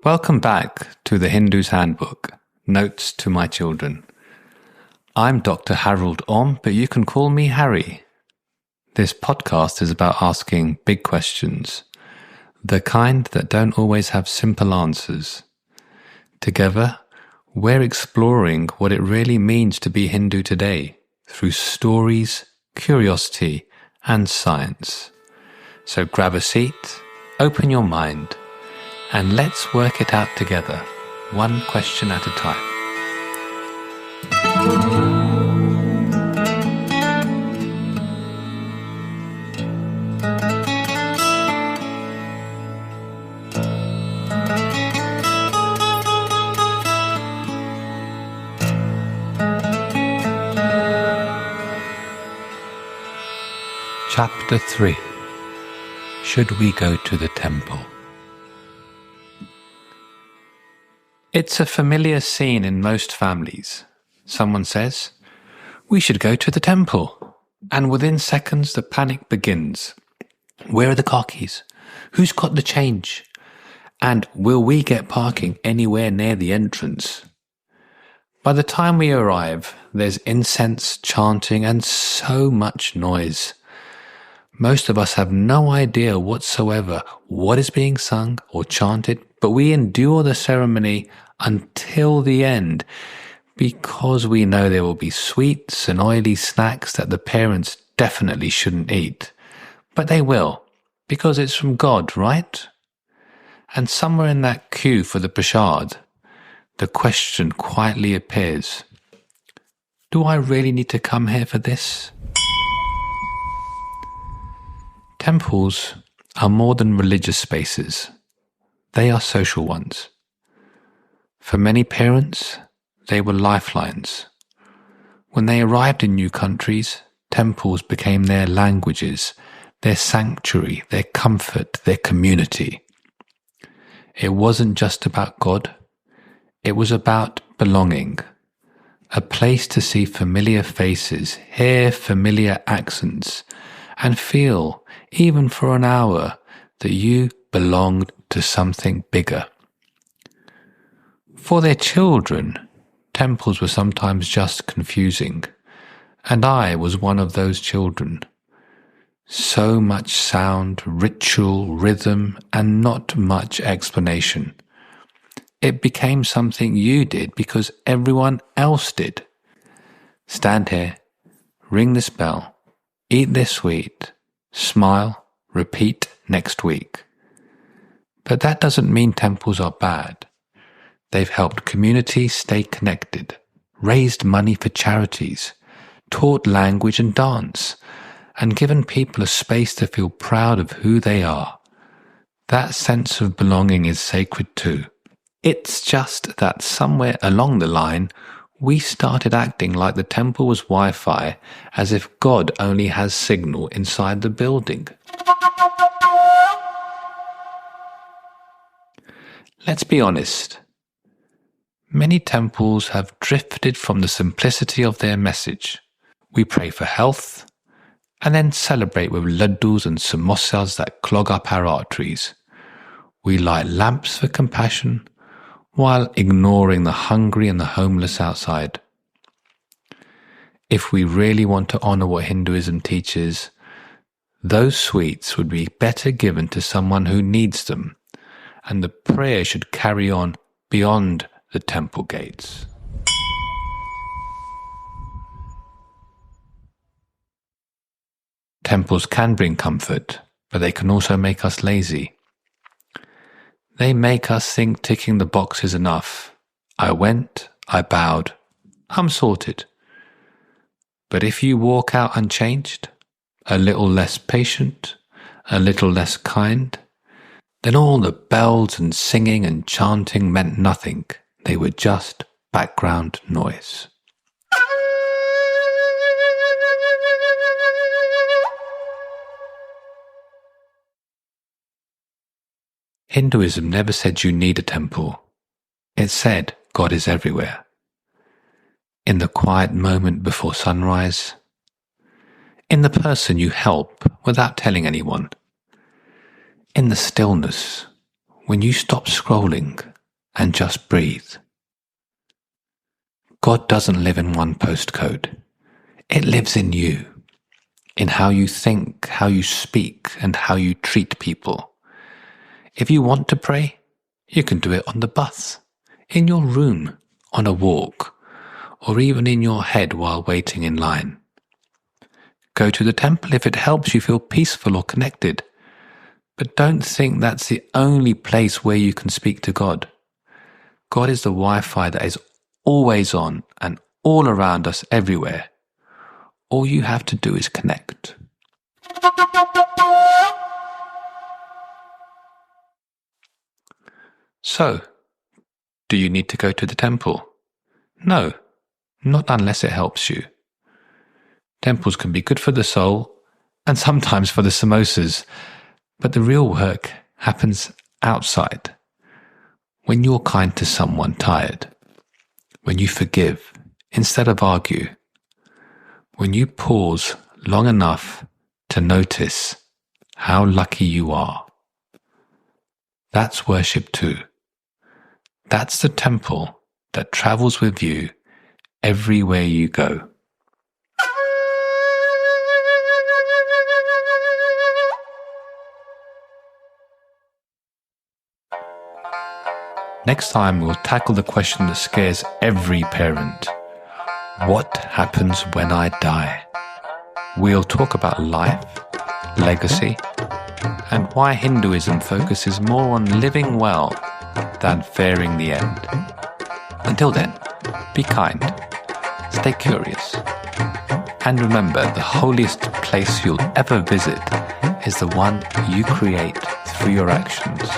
Welcome back to the Hindu's Handbook, Notes to My Children. I'm Dr. Harold Om, but you can call me Harry. This podcast is about asking big questions, the kind that don't always have simple answers. Together, we're exploring what it really means to be Hindu today through stories, curiosity, and science. So grab a seat, open your mind, and let's work it out together, one question at a time. Chapter 3. Should we go to the temple? It's a familiar scene in most families. Someone says, "We should go to the temple." And within seconds the panic begins. Where are the car keys? Who's got the change? And will we get parking anywhere near the entrance? By the time we arrive, there's incense, chanting, and so much noise. Most of us have no idea whatsoever what is being sung or chanted, but we endure the ceremony until the end because we know there will be sweets and oily snacks that the parents definitely shouldn't eat. But they will, because it's from God, right? And somewhere in that queue for the prasad, the question quietly appears, do I really need to come here for this? Temples are more than religious spaces. They are social ones. For many parents, they were lifelines. When they arrived in new countries, temples became their languages, their sanctuary, their comfort, their community. It wasn't just about God. It was about belonging. A place to see familiar faces, hear familiar accents, and feel, even for an hour, that you belonged to something bigger. For their children, temples were sometimes just confusing, and I was one of those children. So much sound, ritual, rhythm, and not much explanation. It became something you did because everyone else did. Stand here, ring this bell, eat this sweet, smile, repeat next week. But that doesn't mean temples are bad. They've helped communities stay connected, raised money for charities, taught language and dance, and given people a space to feel proud of who they are. That sense of belonging is sacred too. It's just that somewhere along the line, we started acting like the temple was Wi-Fi, as if God only has signal inside the building. Let's be honest. Many temples have drifted from the simplicity of their message. We pray for health, and then celebrate with laddus and samosas that clog up our arteries. We light lamps for compassion, while ignoring the hungry and the homeless outside. If we really want to honor what Hinduism teaches, those sweets would be better given to someone who needs them, and the prayer should carry on beyond the temple gates. Temples can bring comfort, but they can also make us lazy. They make us think ticking the box is enough. I went, I bowed, I'm sorted. But if you walk out unchanged, a little less patient, a little less kind, then all the bells and singing and chanting meant nothing. They were just background noise. Hinduism never said you need a temple. It said God is everywhere. In the quiet moment before sunrise, in the person you help without telling anyone, in the stillness when you stop scrolling and just breathe. God doesn't live in one postcode. It lives in you, in how you think, how you speak, and how you treat people. If you want to pray, you can do it on the bus, in your room, on a walk, or even in your head while waiting in line. Go to the temple if it helps you feel peaceful or connected, but don't think that's the only place where you can speak to God. God is the Wi-Fi that is always on and all around us everywhere. All you have to do is connect. So, do you need to go to the temple? No, not unless it helps you. Temples can be good for the soul and sometimes for the samosas, but the real work happens outside. When you're kind to someone tired, when you forgive instead of argue, when you pause long enough to notice how lucky you are. That's worship too. That's the temple that travels with you everywhere you go. Next time we'll tackle the question that scares every parent. What happens when I die? We'll talk about life, legacy, and why Hinduism focuses more on living well than fearing the end. Until then, be kind, stay curious, and remember the holiest place you'll ever visit is the one you create through your actions.